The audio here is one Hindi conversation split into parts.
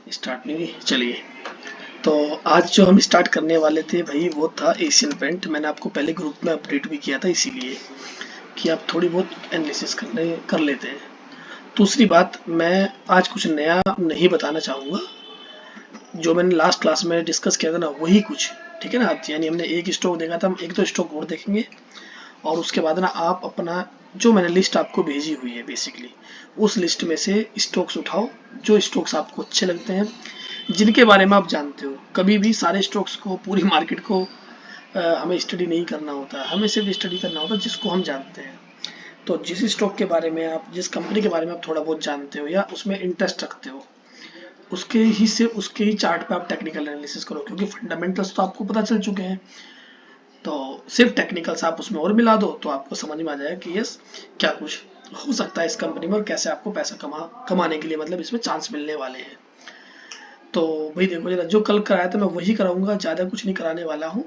स्टार्ट नहीं हुई। चलिए, तो आज जो हम स्टार्ट करने वाले थे भाई वो था एशियन पेंट। मैंने आपको पहले ग्रुप में अपडेट भी किया था, इसीलिए कि आप थोड़ी बहुत एनालिसिस कर लेते हैं। दूसरी बात, मैं आज कुछ नया नहीं बताना चाहूँगा। जो मैंने लास्ट क्लास में डिस्कस किया था ना, वही कुछ ठीक है ना। यानी हमने एक स्टॉक देखा था, हम एक दो स्टॉक और देखेंगे और उसके बाद ना आप अपना जो मैंने लिस्ट आपको भेजी हुई है बेसिकली उस लिस्ट में से स्टॉक्स उठाओ, जो स्टॉक्स आपको अच्छे लगते हैं, जिनके बारे में आप जानते हो। कभी भी सारे स्टॉक्स को, पूरी मार्केट को हमें स्टडी नहीं करना होता है, हमें सिर्फ स्टडी करना होता है जिसको हम जानते हैं। तो जिस स्टॉक के बारे में आप, जिस कंपनी के बारे में आप थोड़ा बहुत जानते हो या उसमें इंटरेस्ट रखते हो, उसके ही चार्ट पे आप टेक्निकल एनालिसिस करो, क्योंकि फंडामेंटल्स तो आपको पता चल चुके हैं। तो सिर्फ टेक्निकल्स आप उसमें और मिला दो तो आपको समझ में आ जाएगा कि यस, क्या कुछ हो सकता है इस कंपनी में और कैसे आपको पैसा कमाने के लिए मतलब इसमें चांस मिलने वाले हैं। तो भाई देखो जरा, जो कल कराया था मैं वही कराऊंगा, ज़्यादा कुछ नहीं कराने वाला हूँ।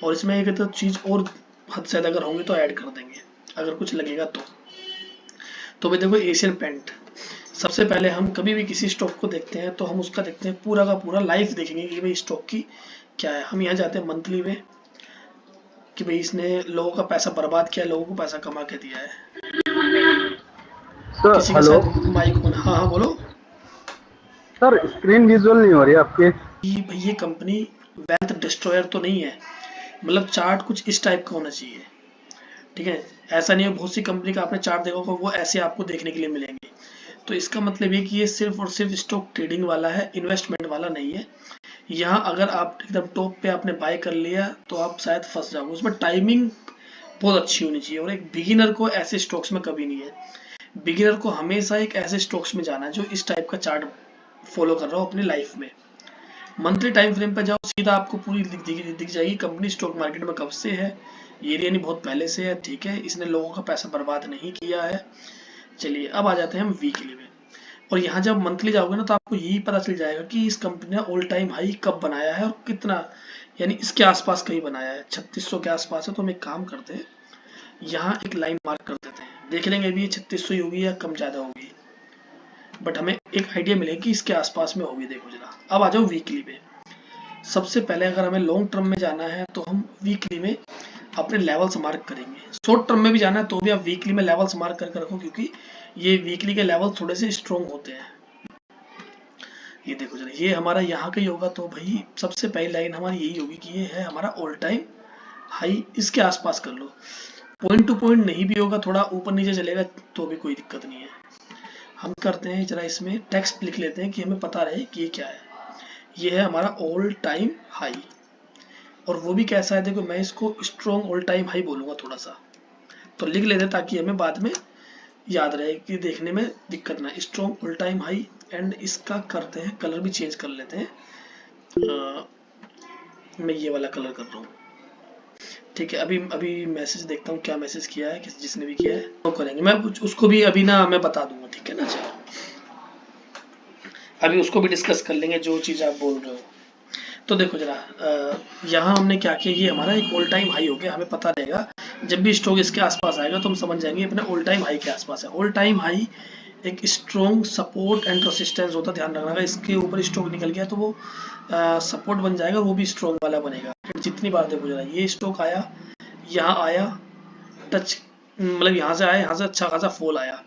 और इसमें एक तो चीज़ और हद से ज़्यादा अगर होंगी तो ऐड कर देंगे, अगर कुछ लगेगा तो भाई देखो, एशियन पेंट। सबसे पहले हम कभी भी किसी स्टॉक को देखते हैं तो हम उसका देखते हैं पूरा का पूरा लाइफ देखेंगे कि भाई स्टॉक की क्या है। हम यहाँ जाते हैं मंथली में कि भाई इसने लोगों का पैसा बर्बाद किया, लोगों को पैसा कमा के दिया है। सर किसी का हेलो। शायद माइक ऑन। हाँ हाँ, बोलो। सर स्क्रीन विजुअल नहीं हो रही आपकी। भाई ये कंपनी वेल्थ डिस्ट्रॉयर तो नहीं है, मतलब चार्ट कुछ इस टाइप का होना चाहिए। ठीक है, ऐसा नहीं है बहुत सी कंपनी का आपने चार्ट देखा होगा वो ऐसे आपको देखने के लिए मिलेंगे। तो इसका मतलब ये कि ये सिर्फ और सिर्फ स्टॉक ट्रेडिंग वाला है, इन्वेस्टमेंट वाला नहीं है। यहाँ अगर आप एकदम टॉप पे आपने बाय कर लिया तो आप शायद फंस जाओगे। उसमें टाइमिंग बहुत अच्छी होनी चाहिए और एक बिगिनर को ऐसे स्टॉक्स में कभी नहीं है। बिगिनर को हमेशा एक ऐसे स्टॉक्स में जाना है जो इस टाइप का चार्ट फॉलो कर रहा हो अपनी लाइफ में। मंथली टाइम फ्रेम पे जाओ, सीधा आपको पूरी दिख जाएगी कंपनी स्टॉक मार्केट में कब से है। ये नहीं बहुत पहले से है, ठीक है, इसने लोगों का पैसा बर्बाद नहीं किया है। चलिए अब आ जाते हैं हम वीकली में। और यहाँ जब मंथली जाओगे ना तो आपको यही पता चल जाएगा कि इस कंपनी ने ऑल टाइम हाई कब बनाया है और कितना, यानी इसके आसपास कहीं बनाया है। 3600 के आसपास है। तो हम एक काम करते हैं, यहाँ एक लाइन मार्क कर देते हैं, देख लेंगे अभी ये 3600 ही होगी या कम ज़्यादा होगी, बट हमें एक आइडिया मिलेगा कि इसके आसपास में होगी। देखो जरा, अब आ जाओ वीकली पे। सबसे पहले अगर हमें लॉन्ग टर्म में जाना है तो हम वीकली में अपने लेवल्स मार्क करेंगे। शॉर्ट टर्म में भी जाना है तो भी आप वीकली में लेवल्स मार्क करके रखो, क्योंकि ये वीकली के लेवल थोड़े से स्ट्रॉन्ग होते हैं। ये देखो जरा, ये हमारा यहाँ का ही होगा। तो भाई सबसे पहली लाइन हमारी यही होगी कि ये है हमारा ऑल टाइम हाई, इसके आसपास कर लो। पॉइंट टू पॉइंट नहीं भी होगा, थोड़ा ऊपर नीचे चलेगा तो भी कोई दिक्कत नहीं है। हम करते हैं जरा, इसमें टेक्स्ट लिख लेते हैं कि हमें पता रहे कि ये क्या है। ये है हमारा ऑल टाइम हाई, और वो भी कैसा है देखो, मैं इसको स्ट्रॉन्ग ऑल टाइम हाई बोलूंगा थोड़ा सा, तो लिख लेते हैं ताकि हमें बाद में याद रहे कि देखने में दिक्कत ना। Strong all time high. And इसका करते हैं कलर भी चेंज कर लेते हैं। मैं ये वाला कलर कर रहा हूँ, ठीक है। अभी अभी मैसेज देखता हूँ क्या मैसेज किया है, किस जिसने भी किया है वो करेंगे। मैं उसको भी अभी ना मैं बता दूंगा, ठीक है ना। चलो अभी उसको भी डिस्कस कर लेंगे जो चीज़ आप बोल रहे हो। तो देखो जरा, यहाँ हमने क्या किया, ये हमारा एक ऑल टाइम हाई हो गया। हमें पता रहेगा जब भी स्टॉक इसके आसपास आएगा तो हम समझ जाएंगे अपने ऑल टाइम हाई के आसपास है। ऑल टाइम हाई एक स्ट्रॉन्ग सपोर्ट एंड रेसिस्टेंस होता है, ध्यान रखना। अगर इसके ऊपर स्टॉक निकल गया तो वो सपोर्ट बन जाएगा, वो भी स्ट्रॉन्ग वाला बनेगा। फिर जितनी बार देखो जरा, ये स्टॉक आया, यहाँ आया, टच, मतलब यहाँ से आया, यहाँ से अच्छा खासा फॉल आया,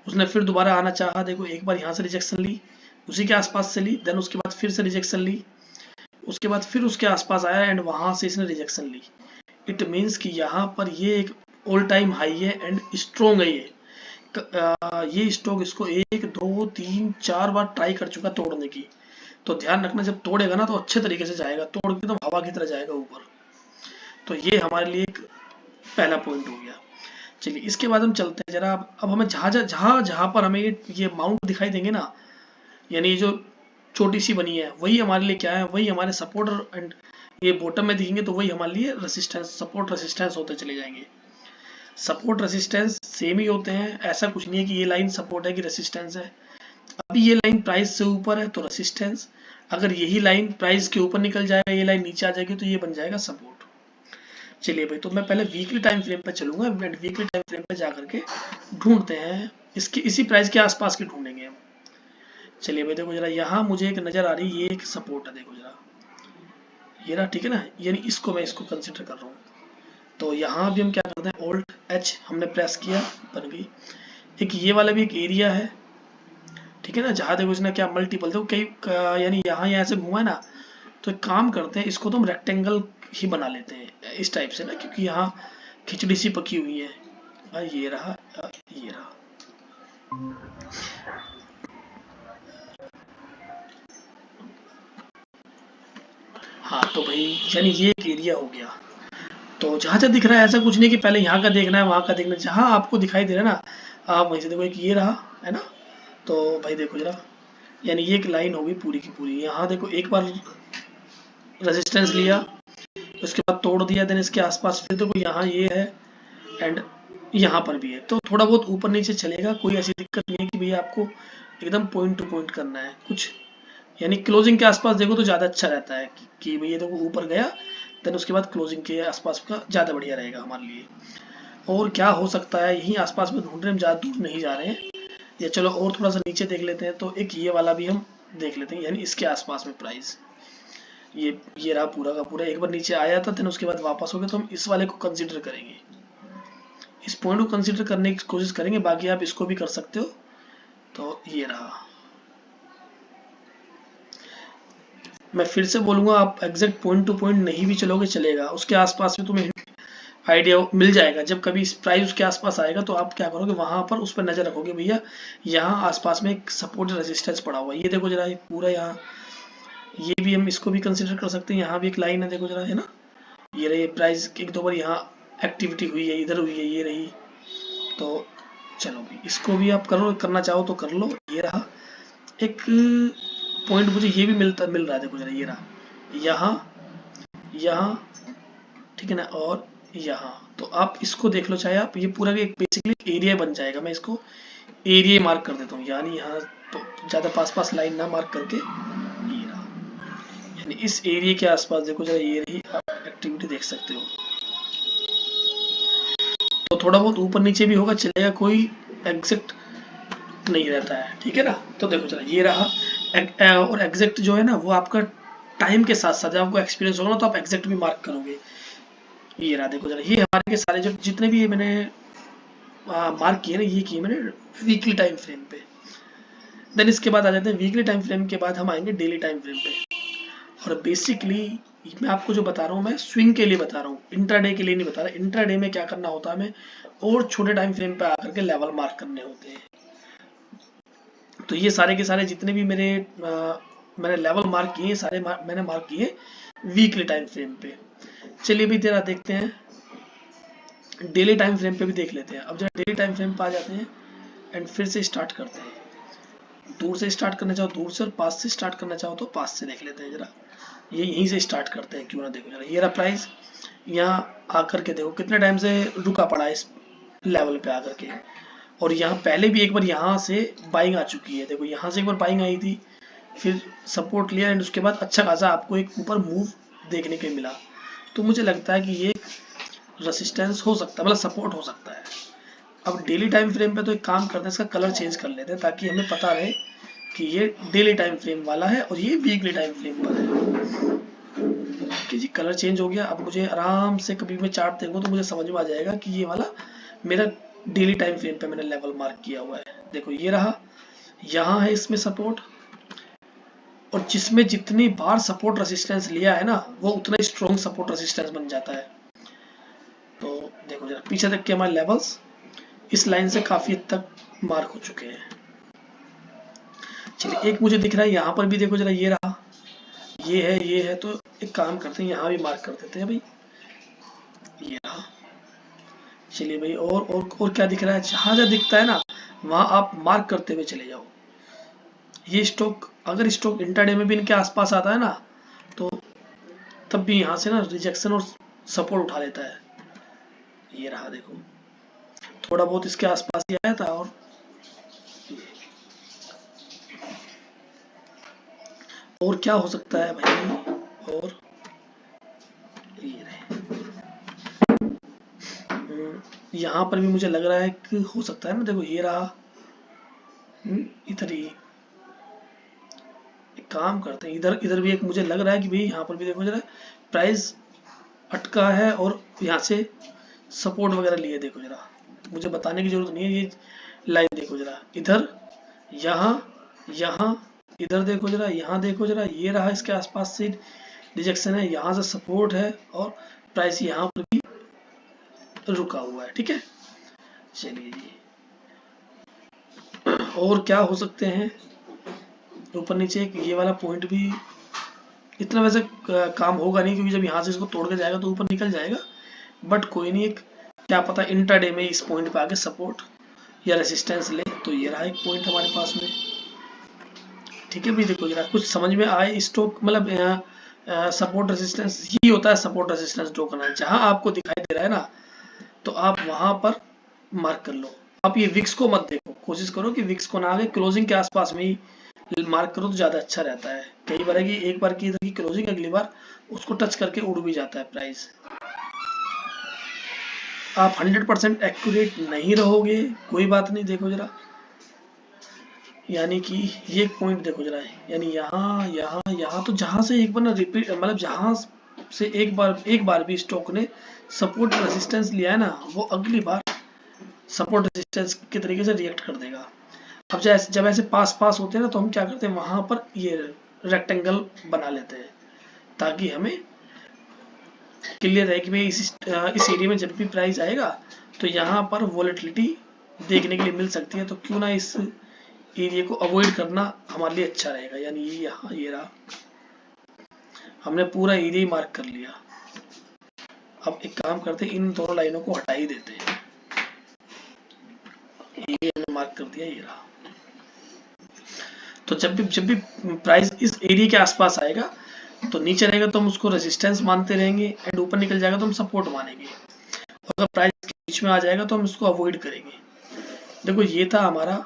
उसने फिर दोबारा आना चाहा, देखो एक बार यहाँ से रिजेक्शन ली, उसी के आसपास से ली, देन उसके बाद फिर से रिजेक्शन ली, उसके बाद फिर उसके आसपास आया एंड वहां से इसने रिजेक्शन ली। इट मीन्स कि यहाँ पर ये एक ऑल टाइम हाई है एंड स्ट्रॉन्ग है। ये स्टॉक इसको एक दो तीन चार बार ट्राई कर चुका तोड़ने की। तो ध्यान रखना, जब तोड़ेगा ना तो अच्छे तरीके से जाएगा, तोड़ के तो हवा की तरह जाएगा ऊपर। तो ये हमारे लिए एक पहला पॉइंट हो गया। चलिए इसके बाद हम चलते हैं जरा, अब हमें जहां जहां जहां पर हमें ये माउंट दिखाई देंगे ना, यानी ये जो छोटी सी बनी है, वही हमारे लिए क्या है, वही हमारे सपोर्ट। एंड ये बॉटम में दिखेंगे तो वही हमारे लिए रेसिस्टेंस, सपोर्ट रेसिस्टेंस होते चले जाएंगे। सपोर्ट रेसिस्टेंस सेम ही होते हैं, ऐसा कुछ नहीं है कि ये लाइन सपोर्ट है कि रेसिस्टेंस है। अभी ये लाइन प्राइस से ऊपर है तो रेसिस्टेंस, अगर यही लाइन प्राइस के ऊपर निकल जाएगा, ये लाइन नीचे आ जाएगी तो ये बन जाएगा सपोर्ट। चलिए भाई, तो मैं पहले वीकली टाइम फ्रेम पे चलूंगा। वीकली टाइम फ्रेम पे जाकर के ढूंढते हैं इसके, इसी प्राइस के आसपास के ढूंढेंगे हम चलिए भाई देखो जरा, यहाँ मुझे एक नजर आ रही है, ये एक सपोर्ट है, देखो जरा ये रहा, ठीक है ना, यानी इसको मैं इसको कंसिडर कर रहा हूँ। तो यहाँ भी हम क्या करते हैं, Alt H हमने प्रेस किया, बन गई। एक ये वाला भी एक एरिया है, ठीक है ना, जहाँ देखो इसने क्या मल्टीपल देखो कई यानी यहाँ से घुमा है ना। तो एक काम करते हैं, इसको तो हम रेक्टेंगल ही बना लेते हैं इस टाइप से ना, क्योंकि यहाँ खिचड़ी सी पकी हुई है। ये रहा, ये रहा। हाँ तो भाई यानी ये एक एरिया हो गया। तो जहाँ जहाँ दिख रहा है ऐसा कुछ नहीं कि पहले यहाँ का देखना है वहाँ का देखना है, जहाँ आपको दिखाई दे रहा है ना आप वहीं से देखो। एक ये रहा है ना, तो भाई देखो जरा, यानी ये एक लाइन होगी पूरी की पूरी। यहाँ देखो एक बार रेजिस्टेंस लिया, उसके बाद तोड़ दिया, देन इसके आसपास फिर देखो यहाँ ये है एंड यहाँ पर भी है। तो थोड़ा बहुत ऊपर नीचे चलेगा, कोई ऐसी दिक्कत नहीं है कि भैया आपको एकदम पॉइंट टू पॉइंट करना है कुछ। यानी क्लोजिंग के आसपास देखो तो ज़्यादा अच्छा रहता है कि भैया देखो ऊपर गया, देन उसके बाद क्लोजिंग के आसपास का ज़्यादा बढ़िया रहेगा हमारे लिए। और क्या हो सकता है, यहीं आसपास में ढूंढ रहे, हम ज़्यादा दूर नहीं जा रहे हैं। या चलो और थोड़ा सा नीचे देख लेते हैं, तो एक ये वाला भी हम देख लेते हैं, यानी इसके आसपास में प्राइस ये रहा पूरा का पूरा। एक बार नीचे आया था, देन उसके बाद वापस हो गया, तो हम इस वाले को कंसिडर करेंगे, इस पॉइंट को कंसिडर करने की कोशिश करेंगे। बाकी आप इसको भी कर सकते हो। तो ये रहा, मैं फिर से बोलूंगा, आप एग्जैक्ट पॉइंट टू पॉइंट नहीं भी चलोगे चलेगा, उसके आसपास में तुम्हें आइडिया मिल जाएगा। जब कभी प्राइस उसके आसपास आएगा तो आप क्या करोगे, वहां पर उस पर नजर रखोगे, भैया यहाँ आसपास में एक सपोर्ट रेजिस्टेंस पड़ा हुआ है, ये देखो जरा, ये पूरा यहाँ, ये भी हम इसको भी कंसिडर कर सकते हैं। यहाँ भी एक लाइन है, देखो जरा, है ना, ये रही प्राइस, एक दो बार यहाँ एक्टिविटी हुई है, इधर हुई है, ये रही। तो चलो भी इसको भी आप करो, करना चाहो तो कर लो। ये रहा एक पॉइंट, मुझे ये भी मिल रहा है, देखो जरा, ये रहा यहाँ, यहाँ, ठीक है ना, और यहाँ। तो आप इसको देख लो, चाहे आप ये पूरा एक बेसिकली एरिया बन जाएगा। मैं इसको एरिया मार्क कर देता हूँ, यानी यहाँ तो ज़्यादा पास पास लाइन ना मार्क करके, ये रहा, यानी इस एरिया के आसपास देखो जरा, ये रही, आप एक्टिविटी देख सकते हो। तो थोड़ा बहुत ऊपर नीचे भी होगा चलेगा, कोई एग्जैक्ट नहीं रहता है, ठीक है ना। तो देखो चला, ये रहा और एग्जैक्ट जो है ना, वो आपका टाइम के साथ साथ जब आपको एक्सपीरियंस होगा ना, तो आप एग्जैक्ट भी मार्क करोगे। ये रहा, देखो जरा, ये हमारे के सारे जो जितने भी मैंने मार्क किए ना, ये किए मैंने वीकली टाइम फ्रेम पे। देन इसके बाद आ जाते हैं, वीकली टाइम फ्रेम के बाद हम आएंगे डेली टाइम फ्रेम पे। और बेसिकली मैं आपको जो बता रहा हूँ, मैं स्विंग के लिए बता रहा हूँ, इंट्राडे के लिए नहीं बता रहा। इंट्राडे में क्या करना होता है हमें, और छोटे टाइम फ्रेम पे आकर के लेवल मार्क करने होते हैं। तो ये सारे के सारे जितने भी मैंने लेवल मार्क किए, सारे मैंने मार्क किए वीकली टाइम फ्रेम पे। चलिए भी तेरा देखते हैं, डेली टाइम फ्रेम पे भी देख लेते हैं। अब जब डेली टाइम फ्रेम पे आ जाते हैं एंड फिर से स्टार्ट करते हैं, दूर से स्टार्ट करना चाहो दूर से, और पास से स्टार्ट करना चाहो तो पास से देख लेते हैं जरा। ये यहीं से स्टार्ट करते हैं, क्यों ना, देखो जरा, ये रहा प्राइस। यहाँ आकर के देखो कितने टाइम से रुका पड़ा है इस लेवल पे आकर के। और यहाँ पहले भी एक बार यहाँ से बाइंग आ चुकी है, देखो यहाँ से एक बार बाइंग आई थी, फिर सपोर्ट लिया एंड उसके बाद अच्छा खासा आपको एक ऊपर मूव देखने को मिला। तो मुझे लगता है कि ये रेसिस्टेंस हो सकता है, मतलब सपोर्ट हो सकता है। अब डेली टाइम फ्रेम पे तो एक काम करते हैं, इसका कलर चेंज कर लेते हैं, ताकि हमें पता रहे कि ये डेली टाइम फ्रेम वाला है और ये वीकली टाइम फ्रेम पर है। कि जी कलर चेंज हो गया। अब मुझे आराम से कभी मैं चार्ट देखूँ तो मुझे समझ में आ जाएगा कि ये वाला मेरा डेली टाइम फ्रेम पे मैंने लेवल मार्क किया हुआ है। देखो ये रहा, यहाँ है इसमें सपोर्ट, और जिसमें जितनी बार सपोर्ट रेजिस्टेंस लिया है ना, वो उतना स्ट्रॉन्ग सपोर्ट रेजिस्टेंस बन जाता है। तो देखो जरा, पीछे तक के हमारे लेवल्स इस लाइन से काफी हद तक मार्क हो चुके हैं। चलिए एक मुझे दिख रहा है यहाँ पर भी, देखो जरा, ये रहा, ये है। तो एक काम करते हैं, यहाँ भी मार्क कर देते हैं भाई, ये रहा। चलिए भाई, और क्या दिख रहा है, जहाँ जहाँ दिखता है ना वहां आप मार्क करते हुए चले जाओ। ये स्टॉक, अगर स्टॉक इंट्राडे में भी इनके आसपास आता है ना, तो तब भी यहाँ से ना रिजेक्शन और सपोर्ट उठा लेता है। ये रहा, देखो थोड़ा बहुत इसके आसपास ही आया था। और क्या हो सकता है भाई, और ये रहे, यहाँ पर भी मुझे लग रहा है कि हो सकता है ना, देखो ये रहा, इधर ही काम करते हैं, इधर इधर भी एक मुझे लग रहा है कि भाई यहाँ पर भी देखो जरा प्राइस अटका है और यहाँ से सपोर्ट वगैरह लिए, देखो जरा, मुझे बताने की जरूरत नहीं है, ये लाइन देखो जरा, इधर, यहाँ, यहाँ, इधर देखो जरा, यहाँ देखो जरा, ये रहा इसके आसपास से रिजेक्शन है, यहाँ से सपोर्ट है और प्राइस यहाँ पर भी रुका हुआ है। ठीक है, चलिए जी, और क्या हो सकते हैं ऊपर नीचे, ये वाला पॉइंट भी इतना वैसे काम होगा नहीं, क्योंकि जब यहाँ से इसको तोड़ के जाएगा तो ऊपर निकल जाएगा, बट कोई नहीं, एक क्या पता इंट्राडे में इस पॉइंट पे आके सपोर्ट या रेसिस्टेंस ले। तो ये रहा एक पॉइंट हमारे पास में। ठीक है भाई, देखो जरा कुछ समझ में आए, स्टॉक मतलब सपोर्ट रेसिस्टेंस ही होता है, सपोर्ट रेसिस्टेंस ड्रॉ करना, जहां आपको दिखाई दे रहा है ना तो आप वहां पर मार्क कर लो। आप ये विक्स को मत देखो, कोशिश करो कि विक्स को ना आगे क्लोजिंग के आसपास में ही मार्क करो तो ज्यादा अच्छा रहता है। कई बार है कि एक बार की इधर की क्लोजिंग, अगली बार उसको टच करके उड़ भी जाता है प्राइस। आप 100% एक्यूरेट नहीं रहोगे, कोई बात नहीं, देखो जरा, यानी कि ये पॉइंट देखो जरा, यानी यहाँ यहाँ यहाँ, तो जहां से एक बार ना रिपीट, मतलब जहां से एक बार भी स्टॉक ने सपोर्ट रेजिस्टेंस लिया है ना, वो अगली बार सपोर्ट रेजिस्टेंस के तरीके से रिएक्ट कर देगा। अब जब ऐसे पास पास होते हैं ना, तो हम क्या करते हैं, वहां पर ये रेक्टेंगल बना लेते हैं, ताकि हमें क्लियर है कि भाई इस एरिया में जब भी प्राइस आएगा तो यहाँ पर वॉलेटिलिटी देखने के लिए मिल सकती है, तो क्यों ना इस एरिया को अवॉइड करना हमारे लिए अच्छा रहेगा। यानी ये यहाँ, ये रहा, हमने पूरा एरिया ही मार्क कर लिया। अब एक काम करते हैं, इन दोनों लाइनों को हटा ही देते हैं, ये हमने मार्क कर दिया, ये रहा। तो जब भी प्राइस इस एरिया के आसपास आएगा तो नीचे रहेगा तो हम उसको रेजिस्टेंस मानते रहेंगे, एंड ऊपर निकल जाएगा तो हम सपोर्ट मानेंगे, और अगर प्राइस के बीच में आ जाएगा तो हम इसको अवॉइड करेंगे। देखो ये था हमारा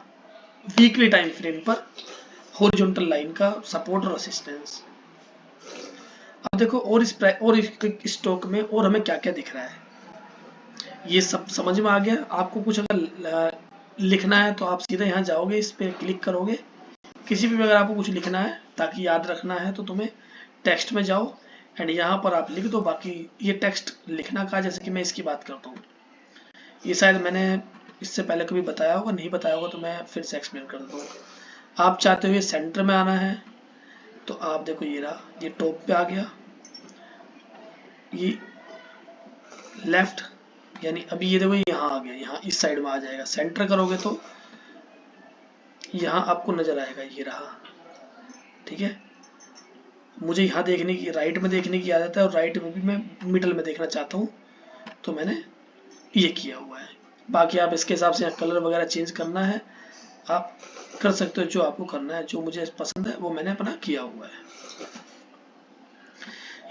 वीकली टाइम फ्रेम पर हॉरिजॉन्टल लाइन का सपोर्ट और रेजिस्टेंस। अब देखो और इस स्टॉक में और हमें क्या क्या दिख रहा है, ये सब समझ में आ गया। आपको कुछ अगर लिखना है तो आप सीधे यहाँ जाओगे, इस पे क्लिक करोगे, किसी भी अगर आपको कुछ लिखना है ताकि याद रखना है तो तुम्हें टेक्स्ट में जाओ एंड यहाँ पर आप लिख दो। बाकी ये टेक्स्ट लिखना का, जैसे कि मैं इसकी बात करता हूँ, ये शायद मैंने इससे पहले कभी बताया होगा, नहीं बताया होगा तो मैं फिर से एक्सप्लेन कर देता हूँ। आप चाहते हो ये सेंटर में आना है तो आप देखो ये रहा, ये टॉप पे आ गया, ये लेफ्ट, यानी अभी ये देखो यहाँ आ गया, यहाँ इस साइड में आ जाएगा। सेंटर करोगे तो यहाँ आपको नजर आएगा, ये रहा। ठीक है, मुझे यहाँ देखने की, राइट में देखने की आदत है और राइट में भी मैं मिडल में देखना चाहता हूँ, तो मैंने ये किया हुआ है। बाकी आप इसके हिसाब से कलर वगैरह चेंज करना है आप कर सकते हो, जो आपको करना है, जो मुझे पसंद है वो मैंने अपना किया हुआ है।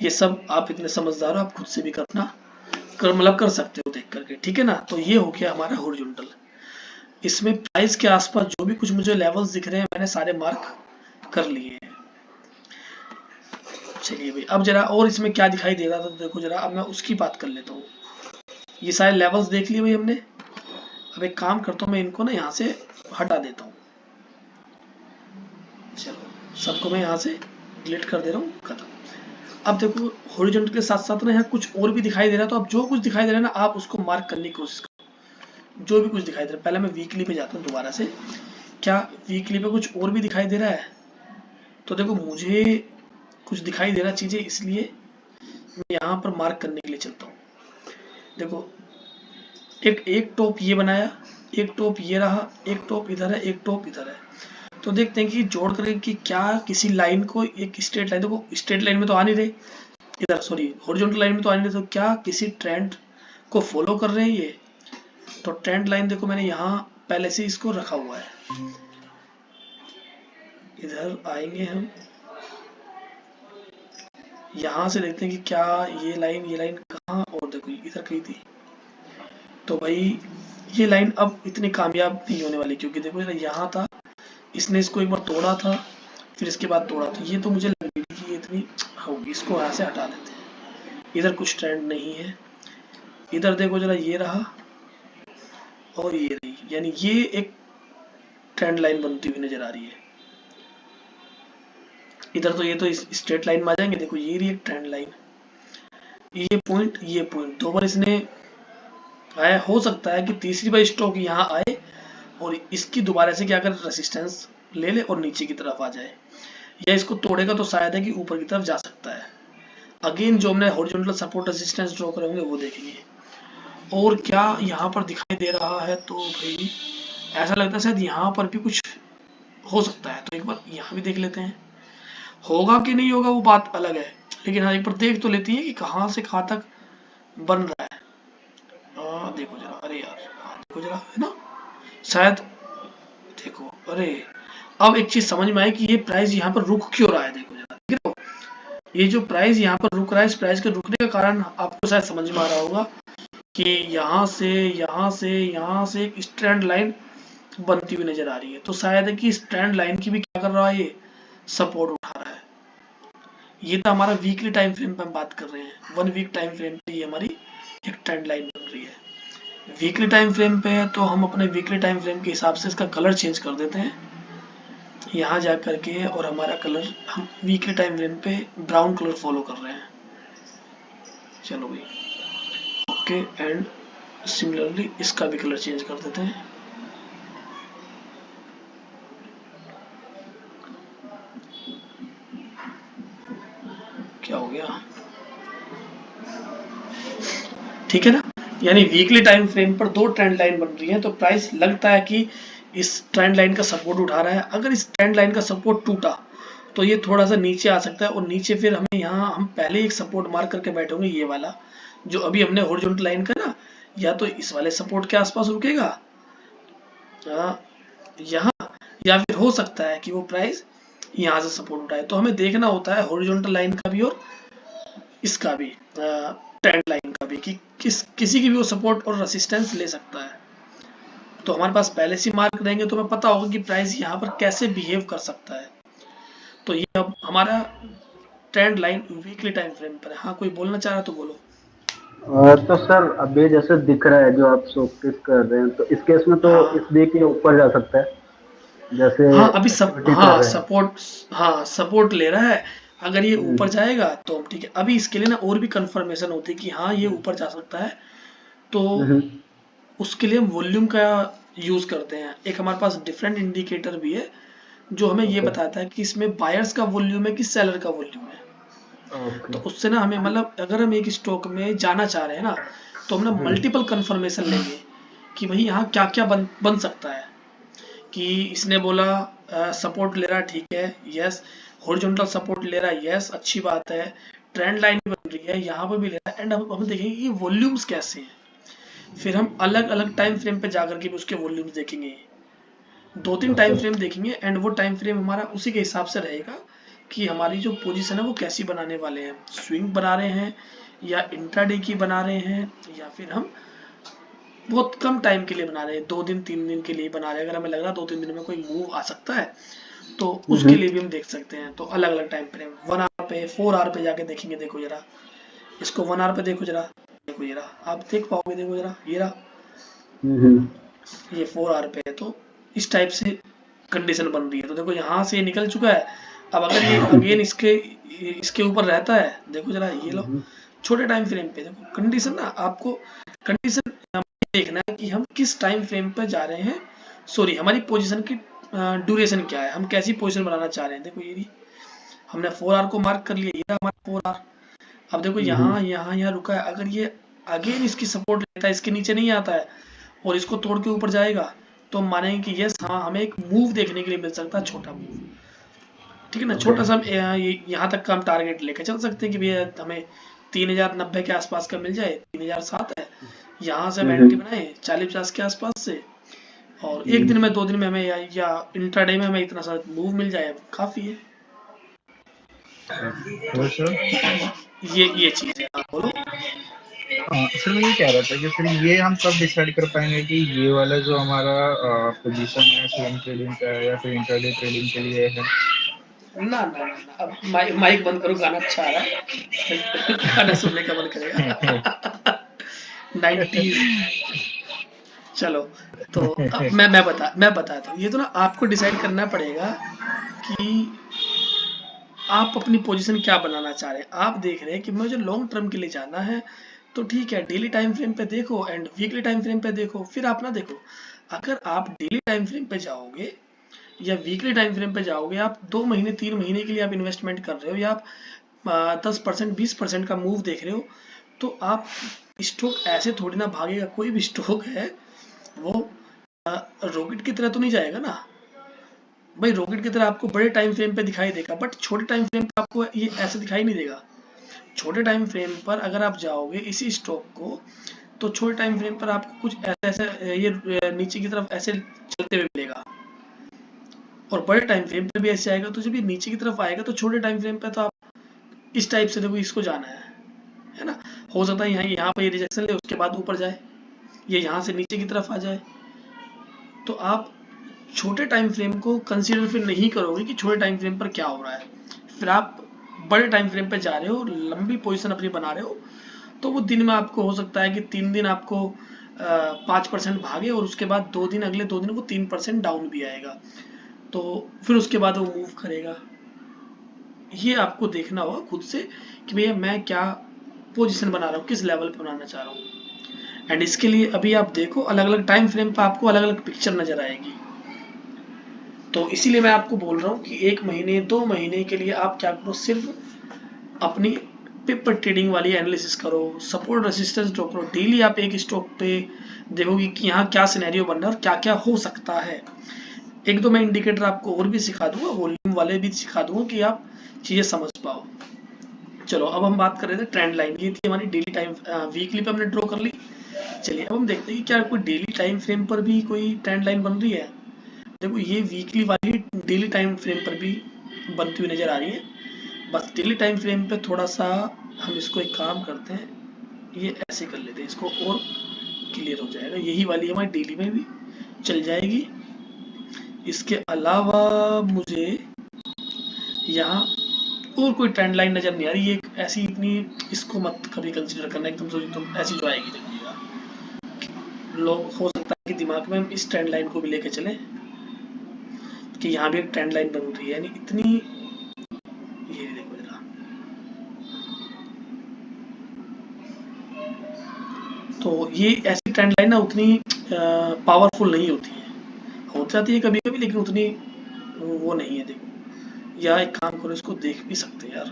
ये सब आप इतने समझदार हो, आप खुद से भी करना मतलब कर सकते हो देख करके। ठीक है ना, तो ये हो गया हमारा हॉरिजॉन्टल। इसमें प्राइस के आसपास जो भी कुछ मुझे लेवल्स दिख रहे हैं मैंने सारे मार्क कर लिए हैं। चलिए भाई, अब जरा और इसमें क्या दिखाई दे रहा था तो देखो जरा, अब मैं उसकी बात कर लेता हूँ। ये सारे लेवल्स देख लिए भाई हमने। अब एक काम करता हूँ, मैं इनको ना यहाँ से हटा देता हूँ। चलो सबको मैं यहाँ से डिलीट कर दे रहा हूँ, खत्म। अब देखो हॉरिजॉन्टल के साथ साथ ना यहाँ कुछ और भी दिखाई दे रहा है, तो अब जो कुछ दिखाई दे रहा है ना आप उसको मार्क करने की कोशिश करो। जो भी कुछ दिखाई दे रहा है, पहले मैं वीकली पे जाता हूँ दोबारा से, क्या वीकली पे कुछ और भी दिखाई दे रहा है? तो देखो मुझे कुछ दिखाई दे रहा चीजें, इसलिए मैं यहाँ पर मार्क करने के लिए चलता हूँ। देखो एक टॉप ये बनाया, एक टॉप ये रहा, एक टॉप इधर है, एक टॉप इधर है। तो देखते हैं कि जोड़ करके कि क्या किसी लाइन को, एक स्ट्रेट लाइन, देखो स्ट्रेट लाइन में तो आ नहीं रहे, इधर सॉरी हॉरिजॉन्टल लाइन में तो आ नहीं रहे, तो क्या किसी ट्रेंड को फॉलो कर रहे हैं ये? तो ट्रेंड लाइन देखो मैंने यहाँ पहले से इसको रखा हुआ है। इधर आएंगे हम, यहाँ से देखते हैं कि क्या ये लाइन कहाँ, और देखो इधर कहीं थी। तो भाई ये लाइन अब इतनी कामयाब नहीं होने वाली, क्योंकि देखो यहाँ था, इसने इसको एक बार तोड़ा था, फिर इसके बाद तोड़ा, तो ये तो मुझे लग रही थी कि ये इतनी होगी, इसको यहाँ से हटा देते हैं। इधर कुछ ट्रेंड नहीं है, इधर देखो जरा, ये रहा और ये रही, यानी ये एक ट्रेंड लाइन बनती हुई नजर आ रही है। इधर तो ये तो स्ट्रेट लाइन में आ जाएंगे। देखो ये रही एक ट्रेंड लाइन, ये पॉइंट 2 बार इसने आया। हो सकता है कि तीसरी बार स्टॉक यहाँ आए और इसकी दोबारा से क्या कर रेसिस्टेंस ले ले और नीचे की तरफ आ जाए, या इसको तोड़ेगा तो शायद है कि ऊपर की तरफ जा सकता है। अगेन जो हमने हॉरिजॉन्टल सपोर्ट रेजिस्टेंस ड्रॉ करे होंगे वो देखेंगे। और क्या यहाँ पर दिखाई दे रहा है, तो भाई ऐसा लगता है शायद यहाँ पर भी कुछ हो सकता है। तो एक बार यहाँ भी देख लेते हैं, होगा कि नहीं होगा वो बात अलग है, लेकिन हाँ एक बार देख तो लेती है कि कहाँ से कहाँ तक बन रहा है। देखो जरा, अरे यार देखो जरा, है ना शायद, देखो अरे अब एक चीज समझ में आई कि ये प्राइस यहाँ पर रुक क्यों रहा है। देखो जरा, देखो ये जो प्राइस यहाँ पर रुक रहा है, इस प्राइस के रुकने का कारण आपको शायद समझ में आ रहा होगा कि यहाँ से एक स्ट्रैंड लाइन बनती हुई नजर आ रही है। तो शायद है कि स्ट्रैंड लाइन की भी क्या कर रहा है, ये सपोर्ट उठा रहा है। ये तो हमारा वीकली टाइम फ्रेम पे हम बात कर रहे हैं, 1 वीक टाइम फ्रेम पे ये हमारी एक ट्रेंड लाइन बन रही है। वीकली टाइम फ्रेम पे है तो हम अपने वीकली टाइम फ्रेम के हिसाब से इसका कलर चेंज कर देते हैं यहाँ जा करके, और हमारा कलर हम वीकली टाइम फ्रेम पे ब्राउन कलर फॉलो कर रहे हैं। चलो भाई ओके, एंड सिमिलरली इसका भी कलर चेंज कर देते हैं। क्या हो गया, ठीक है ना। यानी वीकली टाइम फ्रेम पर 2 ट्रेंड लाइन बन रही है, तो प्राइस लगता है कि इस ट्रेंड लाइन का सपोर्ट उठा रहा है। अगर इस ट्रेंड लाइन का सपोर्ट टूटा तो ये थोड़ा सा नीचे आ सकता है, और नीचे फिर हमें यहाँ हम पहले एक सपोर्ट मार्क करके बैठे होंगे, ये वाला जो अभी हमने हॉरिजॉन्टल लाइन का ना, या तो इस वाले सपोर्ट के आसपास रुकेगा यहाँ, या फिर हो सकता है कि वो प्राइस यहाँ से सपोर्ट उठाए। तो हमें देखना होता है हॉरिजॉन्टल लाइन का भी और इसका भी, ट्रेंड लाइन का भी, कि किसी की भी वो सपोर्ट और रेसिस्टेंस ले सकता है। तो हमारे पास पहले से मार्क रहेंगे तो हमें पता होगा कि प्राइस यहाँ पर कैसे बिहेव कर सकता है। तो ये अब हमारा trend line weekly time frame पर है। हाँ कोई बोलना चाह रहा तो बोलो। तो सर अभी जैसे दिख रहा है जो आप शोकेस कर रहे हैं, तो इस केस में तो हाँ इस डे के ऊपर जा सकता है जैसे हाँ अभी एक्टिविटी कर हाँ रहे हैं। सपोर्ट ले रहा है। अगर ये ऊपर हम्म, जाएगा तो हम ठीक है। अभी इसके लिए ना और भी कंफर्मेशन होती है कि हाँ ये ऊपर जा सकता है, तो हम्म, उसके लिए हम वॉल्यूम का यूज करते हैं। एक हमारे पास डिफरेंट इंडिकेटर भी है जो हमें ये ओके बताता है कि इसमें बायर्स का वॉल्यूम है कि सेलर का वॉल्यूम है। ओके। तो उससे ना हमें मतलब अगर हम एक स्टॉक में जाना चाह रहे हैं ना, तो हम ना मल्टीपल कंफर्मेशन लेंगे कि भाई यहाँ क्या क्या बन सकता है। कि इसने बोला सपोर्ट ले रहा है, ठीक है, यस। हॉरिजॉन्टल सपोर्ट ले रहा है, यस, अच्छी बात है। ट्रेंड लाइन बन रही है, यहाँ पर भी ले रहा है, एंड हम देखेंगे कि वॉल्यूम्स कैसे हैं। फिर हम अलग अलग टाइम फ्रेम पे जाकर के भी उसके वॉल्यूम्स देखेंगे। 2-3 टाइम ओके फ्रेम देखेंगे, एंड वो टाइम फ्रेम हमारा उसी के हिसाब से रहेगा कि हमारी जो पोजीशन है वो कैसी बनाने वाले हैं। स्विंग बना रहे हैं या इंट्राडे की बना रहे हैं, या फिर हम बहुत कम टाइम के लिए बना रहे हैं, 2 दिन 3 दिन के लिए बना रहे हैं। अगर हमें लग रहा है 2-3 दिन में कोई मूव आ सकता है तो उसके लिए भी हम देख सकते हैं। तो अलग अलग टाइम फ्रेम 1 आवर पे 4 आवर पे जाके देखेंगे। देखो जरा इसको 1 आवर पे देखो जरा, देखो जरा आप देख पाओगे, देखो जरा ये रहा, हम्म, ये 4 आवर पे है। तो इस टाइप से कंडीशन बन रही है। तो देखो यहाँ से ये निकल चुका है। अब अगर ये अगेन इसके ऊपर रहता है, देखो जरा ये लो, हम्म, छोटे टाइम फ्रेम पे देखो कंडीशन ना, आपको कंडीशन देखना है कि हम किस टाइम फ्रेम पे जा रहे हैं। सॉरी, हमारी पोजीशन की ड्यूरेशन क्या है, हम कैसी पोजीशन बनाना चाह रहे हैं। देखो ये हमने 4 आवर को मार्क कर लिया, ये हमारा 4 आवर। अब देखो हम्म, यहाँ रुका है। अगर ये अगेन इसकी सपोर्ट लेता है, इसके नीचे नहीं आता है और इसको तोड़ के ऊपर जाएगा, तो हम मानेंगे कि यस हाँ हमें एक मूव देखने के लिए मिल सकता है, छोटा मूव। ठीक है ना, ओके छोटा सा यहाँ तक का हम टारगेट लेके चल सकते हैं कि भैया हमें 3090 के आसपास का मिल जाए। 3007 है, यहाँ से हम एंट्री हम्म, बनाए 40-50 के आसपास से, और एक हम्म। दिन में 2 दिन में हमें या इंट्राडे में हमें इतना सा मूव मिल जाए, काफी है। तो तो सर ये चीज है। हाँ बोलो। सर मैं ये कह रहा था कि फिर ये हम कब डिसाइड कर पाएंगे कि ये वाला जो हमारा पोजीशन है स्विंग ट्रेडिंग का है या फिर इंट्राडे ट्रेडिंग के लिए है। ना अब माइक बंद करो, गाना अच्छा आ रहा है। गाना सुनने का मन करेगा। 90s। चलो, तो अब मैं बताता हूँ। ये तो ना आपको डिसाइड करना पड़ेगा कि आप अपनी पोजीशन क्या बनाना चाह रहे हैं। आप देख रहे हैं कि मुझे लॉन्ग टर्म के लिए जाना है, तो ठीक है, डेली टाइम फ्रेम पे देखो एंड वीकली टाइम फ्रेम पे देखो, फिर आप ना देखो। अगर आप डेली टाइम फ्रेम पे जाओगे या वीकली टाइम फ्रेम पे जाओगे, आप 2 महीने 3 महीने के लिए आप इन्वेस्टमेंट कर रहे हो, या आप 10% 20% का मूव देख रहे हो, तो आप स्टॉक ऐसे थोड़ी ना भागेगा। कोई भी स्टॉक है वो रॉकेट की तरह तो नहीं जाएगा ना भाई। रॉकेट की तरह आपको बड़े टाइम फ्रेम पे दिखाई देगा, बट छोटे टाइम फ्रेम पे आपको ये ऐसे दिखाई नहीं देगा। छोटे टाइम फ्रेम पर अगर आप जाओगे इसी स्टॉक को, तो छोटे टाइम फ्रेम पर आपको कुछ ऐसे ऐसे ये नीचे की तरफ ऐसे चलते हुए मिलेगा, और बड़े टाइम फ्रेम पे भी ऐसे आएगा। तो जब ये नीचे की तरफ आएगा तो छोटे टाइम फ्रेम पे तो आप इस टाइप से देखो, इसको जाना है ना। हो सकता है यहाँ पे रिजेक्शन ले, उसके बाद ऊपर जाए, ये यहाँ से नीचे की तरफ आ जाए। तो आप छोटे टाइम फ्रेम को कंसीडर फिर नहीं करोगे कि छोटे टाइम फ्रेम पर क्या हो रहा है। फिर आप बड़े टाइम फ्रेम पे जा रहे हो, लंबी पोजीशन अपनी बना रहे हो, तो वो दिन में आपको हो सकता है कि 3 दिन आपको 5% भागे, और उसके बाद 2 दिन, अगले 2 दिन वो 3% डाउन भी आएगा, तो फिर उसके बाद वो मूव करेगा। ये आपको देखना होगा खुद से कि भैया मैं क्या पोजीशन बना रहा हूँ, किस लेवल पे बनाना चाह रहा हूँ। एंड इसके लिए अभी आप देखो अलग अलग टाइम फ्रेम पर आपको अलग अलग पिक्चर नजर आएगी। तो इसीलिए मैं आपको बोल रहा हूँ कि 1 महीने 2 महीने के लिए आप क्या करो, सिर्फ अपनी पेपर ट्रेडिंग वाली एनालिसिस करो, सपोर्ट रेसिस्टेंस ड्रॉ करो। डेली आप एक स्टॉक पे देखोगे कि यहाँ क्या सिनेरियो बन रहा है और क्या क्या हो सकता है। एक दो मैं इंडिकेटर आपको और भी सिखा दूंगा, वॉल्यूम वाले भी सिखा दूंगा कि आप चीजें समझ पाओ। चलो अब हम बात कर रहे थे ट्रेंड लाइन, ये थी हमारी डेली टाइम, वीकली पे हमने ड्रॉ कर ली। चलिए अब हम देखते हैं कि क्या कोई डेली टाइम फ्रेम पर भी कोई ट्रेंड लाइन बन रही है। देखो ये वीकली वाली डेली टाइम फ्रेम पर भी बनती हुई नजर आ रही है। बस डेली टाइम फ्रेम पे थोड़ा सा हम इसको एक काम करते हैं, ये ऐसे कर लेते हैं, इसको और क्लियर हो जाएगा। यही वाली हमारी डेली में भी चल जाएगी। इसके अलावा मुझे यहाँ और कोई ट्रेंड लाइन नजर नहीं आ रही। ये ऐसी इतनी, इसको मत कभी कंसिडर करना एकदम से एकदम ऐसी जो आएगी देखिएगा। लोग हो सकता है कि दिमाग में हम इस ट्रेंड लाइन को भी लेके चलें कि यहाँ भी एक ट्रेंड लाइन बन रही है, यानी इतनी, ये देखो जरा, तो ये ऐसी ट्रेंड लाइन ना उतनी पावरफुल नहीं होती है, हो जाती है कभी कभी, लेकिन उतनी वो नहीं है। देखो या एक काम करो, इसको देख भी सकते हैं यार।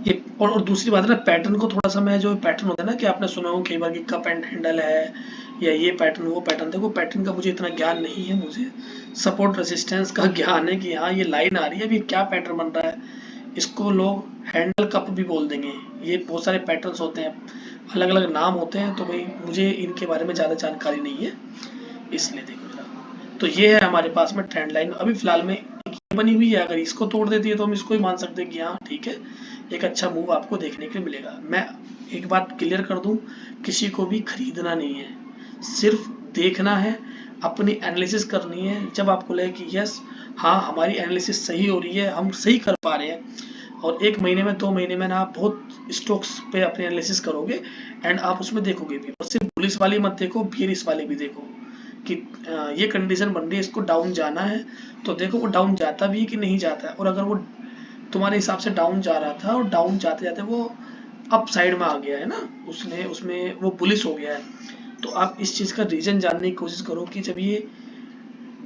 ये और दूसरी बात है ना, पैटर्न को थोड़ा सा, मैं जो पैटर्न होता है ना कि आपने सुना हो कई बार कि कप एंड हैंडल है या ये पैटर्न वो पैटर्न, देखो पैटर्न का मुझे इतना ज्ञान नहीं है। मुझे सपोर्ट रेसिस्टेंस का ज्ञान है कि हाँ ये लाइन आ रही है, अभी क्या पैटर्न बन रहा है। इसको लोग हैंडल कप भी बोल देंगे। ये बहुत सारे पैटर्न्स होते हैं, अलग अलग नाम होते हैं, तो भाई मुझे इनके बारे में ज़्यादा जानकारी नहीं है, इसलिए देखो जरा। तो ये है हमारे पास में ट्रेंड लाइन अभी फिलहाल में ये बनी हुई है। अगर इसको तोड़ देती है तो हम इसको ही मान सकते हैं कि हाँ ठीक है, एक अच्छा मूव आपको देखने के लिए मिलेगा। मैं एक बात क्लियर कर दूं, किसी को भी खरीदना नहीं है, सिर्फ देखना है, अपनी एनालिसिस करनी है। जब आपको लगे कि यस हाँ हमारी एनालिसिस सही हो रही है, हम सही कर पा रहे हैं, और 1 महीने में 2 महीने में ना आप बहुत स्टॉक्स पे अपनी एनालिसिस करोगे एंड आप उसमें देखोगे भी, और सिर्फ बुलिश वाली मत देखो, बियरिश वाले भी देखो कि ये कंडीशन बन रही है, इसको डाउन जाना है, तो देखो वो डाउन जाता भी है कि नहीं जाता है। और अगर वो तुम्हारे हिसाब से डाउन जा रहा था और डाउन जाते जाते वो अप साइड में आ गया है ना, उसने उसमें वो बुलिश हो गया है, तो आप इस चीज का रीजन जानने की कोशिश करो कि जब ये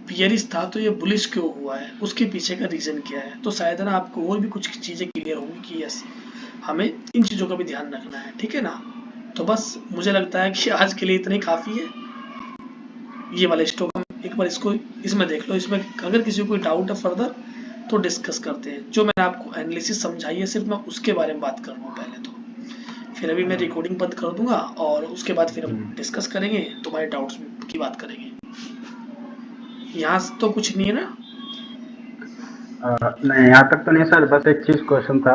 बियरिश था तो ये बुलिश क्यों हुआ है, उसके पीछे का रीजन क्या है। तो शायद ना आपको और भी कुछ चीजें क्लियर होंगी कि यस हमें इन चीजों का भी ध्यान रखना है, ठीक है ना। तो बस मुझे लगता है कि आज के लिए इतना ही काफी है। ये वाला स्टॉक हम एक बार इसको इसमें देख लो, इसमें अगर किसी को कोई डाउट है फर्दर तो डिस्कस करते हैं। जो मैंने आपको एनालिसिस समझाई है सिर्फ मैं उसके बारे में बात कर रहा हूँ पहले तो, फिर अभी मैं रिकॉर्डिंग बंद कर दूंगा और उसके बाद फिर हम डिस्कस करेंगे, तुम्हारे डाउट्स की बात करेंगे। यहाँ तो कुछ नहीं है ना? नहीं, यहाँ तक तो नहीं सर, बस एक चीज क्वेश्चन था।